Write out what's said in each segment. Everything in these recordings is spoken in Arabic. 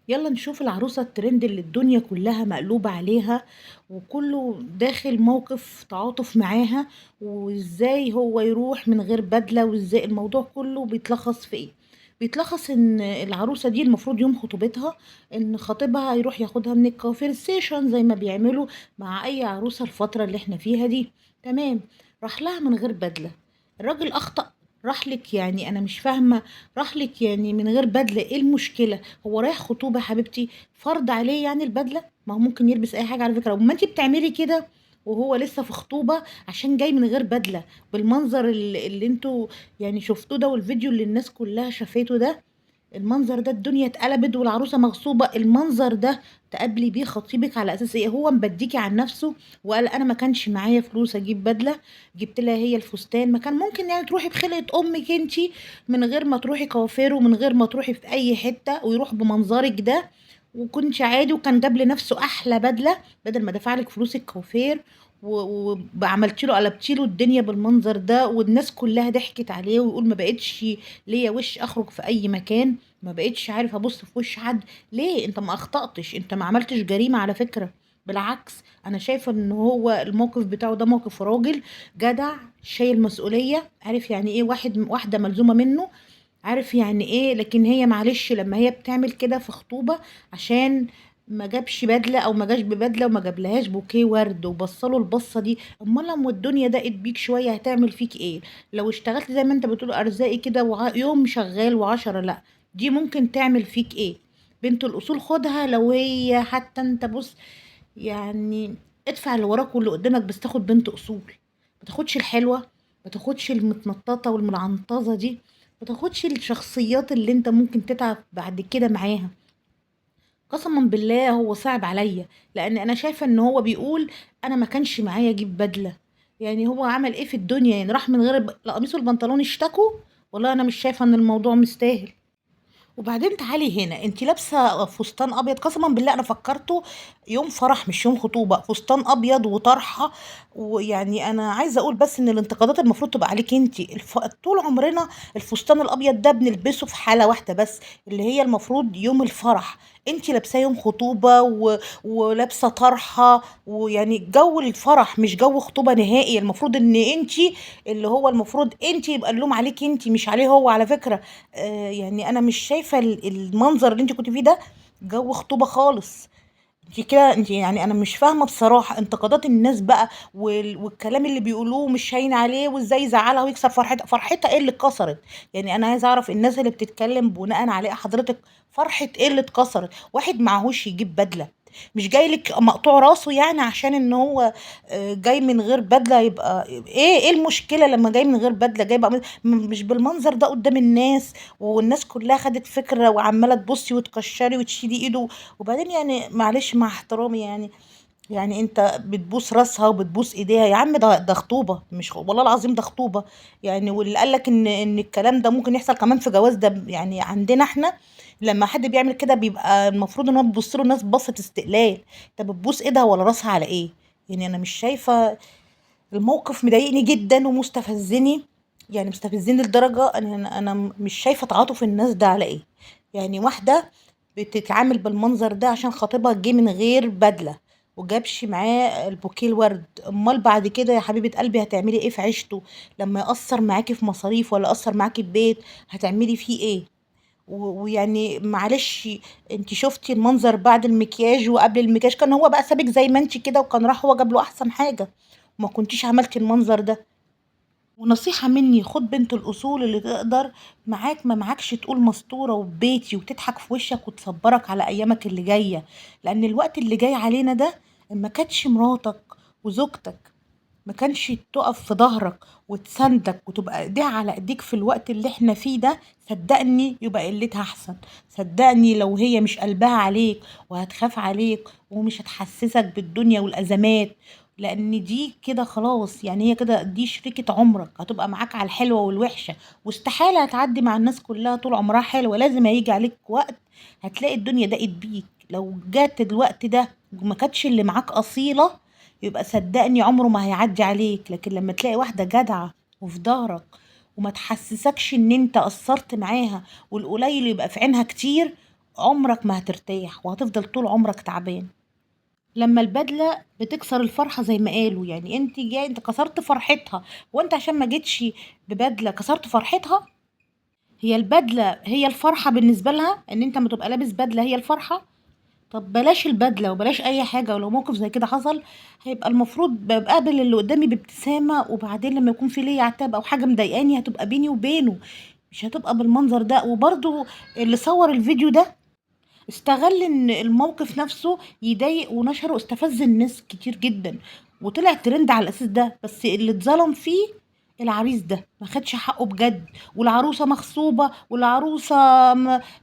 يلا نشوف العروسة الترند اللي الدنيا كلها مقلوبة عليها، وكله داخل موقف تعاطف معاها، وازاي هو يروح من غير بدلة، وازاي الموضوع كله بيتلخص في ايه؟ بيتلخص ان العروسة دي المفروض يوم خطوبتها ان خطيبها يروح ياخدها من الكوافير ستيشن زي ما بيعملوا مع اي عروسة الفترة اللي احنا فيها دي. تمام. راح لها من غير بدلة. الراجل اخطأ. راح لك، يعني انا مش فاهمة. راح لك يعني من غير بدلة، ايه المشكلة؟ هو رايح خطوبة يا حبيبتي، فرض عليه يعني البدلة؟ ما هو ممكن يلبس اي حاجة على فكرة، وما انت بتعملي كده وهو لسه في خطوبة عشان جاي من غير بدلة بالمنظر اللي انتوا يعني شفتوه ده، والفيديو اللي الناس كلها شافته ده. المنظر ده الدنيا اتقلبت والعروسه مغصوبه. المنظر ده تقابلي بيه خطيبك على اساس ايه؟ هو مبديكي عن نفسه وقال انا ما كانش معايا فلوس اجيب بدله، جبت لها هي الفستان. ما كان ممكن يعني تروحي بخلقه امك انتي من غير ما تروحي كوافير ومن غير ما تروحي في اي حته، ويروح بمنظرك ده وكنت عادي، وكان جاب لنفسه احلى بدله بدل ما دفع لك فلوس الكوافير. وعملتي له قلبتي له الدنيا بالمنظر ده، والناس كلها ضحكت عليه، ويقول ما بقتش ليا وش اخرج في اي مكان، ما بقتش عارف ابص في وش حد. ليه؟ انت ما اخطأتش، انت ما عملتش جريمة على فكرة. بالعكس، انا شايفة ان هو الموقف بتاعه ده موقف راجل جدع، شايل مسؤولية، عارف يعني ايه واحدة ملزومة منه، عارف يعني ايه. لكن هي معلش لما هي بتعمل كده في خطوبة عشان ما جابش بدله او ما جاش ببدله وما جابلهاش بوكيه ورد وبصله البصه دي، امال لما الدنيا ضاقت بيك شويه هتعمل فيك ايه؟ لو اشتغلت زي ما انت بتقول ارزاقي كده يوم شغال وعشرة لا، دي ممكن تعمل فيك ايه؟ بنت الاصول خدها لو هي حتى انت بص، يعني ادفع اللي وراك واللي قدامك، بس تاخد بنت اصول. ما تاخدش الحلوه، ما تاخدش المتنططه والملعنطظه دي، ما تاخدش الشخصيات اللي انت ممكن تتعب بعد كده معاها. قسما بالله هو صعب عليا، لان انا شايفه ان هو بيقول انا ما كانش معايا اجيب بدله. يعني هو عمل ايه في الدنيا؟ يعني راح من غير القميص والبنطلون اشتكوا؟ والله انا مش شايفه ان الموضوع مستاهل. وبعدين تعالي هنا، انت لابسه فستان ابيض، قسما بالله انا فكرته يوم فرح مش يوم خطوبه، فستان ابيض وطرحه. ويعني انا عايزه اقول بس ان الانتقادات المفروض تبقى عليك انت. طول عمرنا الفستان الابيض ده بنلبسه في حاله واحده بس، اللي هي المفروض يوم الفرح. انت لابساه يوم خطوبه ولابسه طرحه، ويعني جو الفرح مش جو خطوبه نهائي. المفروض ان انت اللي هو المفروض انت يبقى اللوم عليك انت مش عليه هو على فكره. يعني انا مش شايفه المنظر اللي انت كنت فيه ده جو خطوبه خالص. انت كده انت يعني انا مش فاهمه بصراحه انتقادات الناس بقى، والكلام اللي بيقولوه مش هين عليه، وازاي يزعلها ويكسر فرحتها. فرحتها ايه اللي اتكسرت؟ يعني انا عايزه اعرف الناس اللي بتتكلم بناء عليه حضرتك. فرحه ايه اللي اتكسرت؟ واحد معهوش يجيب بدله، مش جاي لك مقطوع راسه يعني عشان ان هو جاي من غير بدله. يبقى ايه المشكله لما جاي من غير بدله؟ جاي بقى مش بالمنظر ده قدام الناس، والناس كلها خدت فكره وعماله تبصي وتكشري وتشيلي ايده. وبعدين يعني معلش مع احترامي، يعني انت بتبوس راسها وبتبوس ايديها يا عم، ده خطوبه، مش والله العظيم ده خطوبه. يعني واللي قال لك ان الكلام ده ممكن يحصل كمان في جواز ده؟ يعني عندنا احنا لما حد بيعمل كده بيبقى المفروض ان هو بتبص له الناس بصه استقلال. انت بتبوس ايدها ولا راسها على ايه؟ يعني انا مش شايفه. الموقف مضايقني جدا ومستفزني، يعني مستفزني لدرجه انا مش شايفه تعاطف الناس ده على ايه. يعني واحده بتتعامل بالمنظر ده عشان خطيبها جه من غير بدله وجابش معاه البوكيه الورد، امال بعد كده يا حبيبه قلبي هتعملي ايه في عيشته؟ لما يأثر معاكي في مصاريف ولا يأثر معاكي في بيت هتعملي فيه ايه؟ ويعني معلش، انت شفتي المنظر بعد المكياج وقبل المكياج؟ كان هو بقى سابك زي ما انت كده، وكان راح هو جاب له احسن حاجه، وما كنتيش عملتي المنظر ده. ونصيحة مني، خد بنت الأصول اللي تقدر معاك ما معاكش تقول مستورة وبيتي، وتضحك في وشك وتصبرك على أيامك اللي جاية. لأن الوقت اللي جاي علينا ده ما كانتش مراتك وزوجتك ما كانش تقف في ظهرك وتساندك وتبقى ايديها على ايديك في الوقت اللي احنا فيه ده، صدقني يبقى قلتها احسن. صدقني لو هي مش قلبها عليك وهتخاف عليك ومش هتحسسك بالدنيا والازمات، لان دي كده خلاص، يعني هي كده دي شريكة عمرك، هتبقى معاك على الحلوة والوحشة، واستحالة هتعدي مع الناس كلها طول عمرها حلوة. لازم هيجي عليك وقت هتلاقي الدنيا ضاقت بيك. لو جات الوقت ده وما كانتش اللي معاك أصيلة، يبقى صدقني عمره ما هيعدي عليك. لكن لما تلاقي واحدة جدعة وفي ظهرك وما تحسسكش ان انت قصرت معاها، والقليل يبقى في عينها كتير، عمرك ما هترتاح وهتفضل طول عمرك تعبان. لما البدلة بتكسر الفرحة زي ما قالوا، يعني انت جاي انت كسرت فرحتها، وانت عشان ما جيتش ببدلة كسرت فرحتها. هي البدلة هي الفرحة بالنسبة لها، ان انت ما تبقى لابس بدلة هي الفرحة. طب بلاش البدلة وبلاش اي حاجة، ولو موقف زي كده حصل هيبقى المفروض بقابل اللي قدامي بابتسامة، وبعدين لما يكون في ليا عتاب او حاجة مضايقاني هتبقى بيني وبينه، مش هتبقى بالمنظر ده. وبرضو اللي صور الفيديو ده استغل ان الموقف نفسه يضايق ونشره، استفز الناس كتير جدا وطلع ترند على الاساس ده. بس اللي اتظلم فيه العريس ده، ما خدش حقه بجد، والعروسه مغصوبه، والعروسه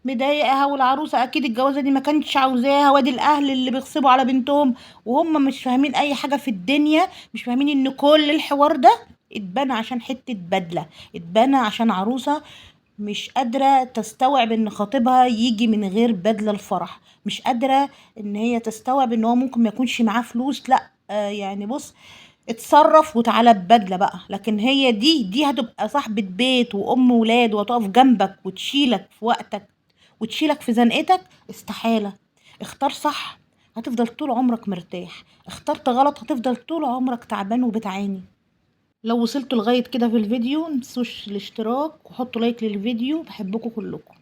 مضايقها، والعروسه اكيد الجوازه دي ما كانتش عاوزاها، وادي الاهل اللي بيغصبوا على بنتهم وهم مش فاهمين اي حاجه في الدنيا، مش فاهمين ان كل الحوار ده اتبنى عشان حته بدله، اتبنى عشان عروسه مش قادرة تستوعب ان خطيبها يجي من غير بدلة الفرح، مش قادرة ان هي تستوعب ان هو ممكن ما يكونش معاه فلوس. لا يعني بص، اتصرف وتعالى ببدلة بقى. لكن هي دي هتبقى صاحبة بيت وام ولاد وتقف جنبك وتشيلك في وقتك وتشيلك في زنقتك؟ استحالة. اختار صح هتفضل طول عمرك مرتاح، اخترت غلط هتفضل طول عمرك تعبان وبتعاني. لو وصلتوا لغاية كده في الفيديو متنسوش الاشتراك وحطوا لايك للفيديو، بحبكم كلكم.